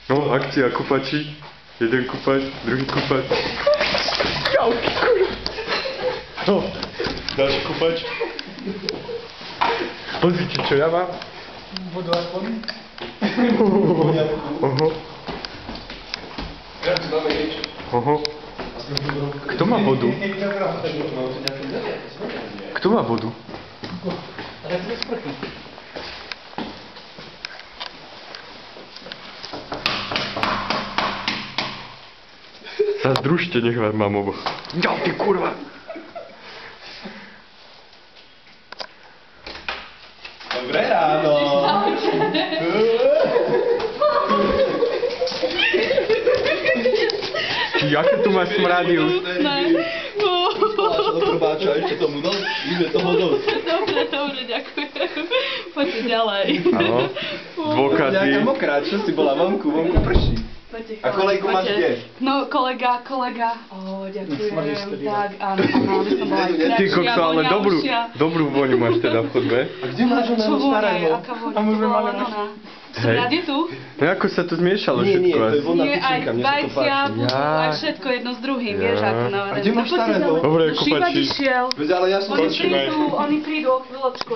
No, akcia, kupači. Jeden kupač, druhý kupač. Jauky, kurva. No, ďalší kupač. Pozrite, čo ja mám. Vodu aspoň. Oho. Oho. Kto má vodu? Kto má vodu? A tak to je sprchy. Sa združte, nech vás mám oboch. Ja, ty kurva! Dobré ráno. Jaké tu máš smrady už? Do krváča, ešte tomu dosť. Ide toho dosť. Dobre, ďakujem. Poďte ďalej. Áno. Dôkazy. Nejaká mokrá, čo si bola vonku prší. Poďte, A kolegu máš kde? No, kolega. Ďakujem. Tak, áno, aby som bola aj Ty kokso, ale dobrú voňu máš teda v chodbe. A kde máš oného starého? Aká voňa? A môžeme mať ona. Som rád je tu? No ako sa to zmiešalo Nie, všetko? to je voľná Nie, aj tyčinka, mne sa to vajcia, páči. budú, aj všetko jedno s druhým, vieš, ako na A kde máš starého? Dobre, Šíbať kupači. išiel. Veď ale ja som Oni prídu o chvíľočku.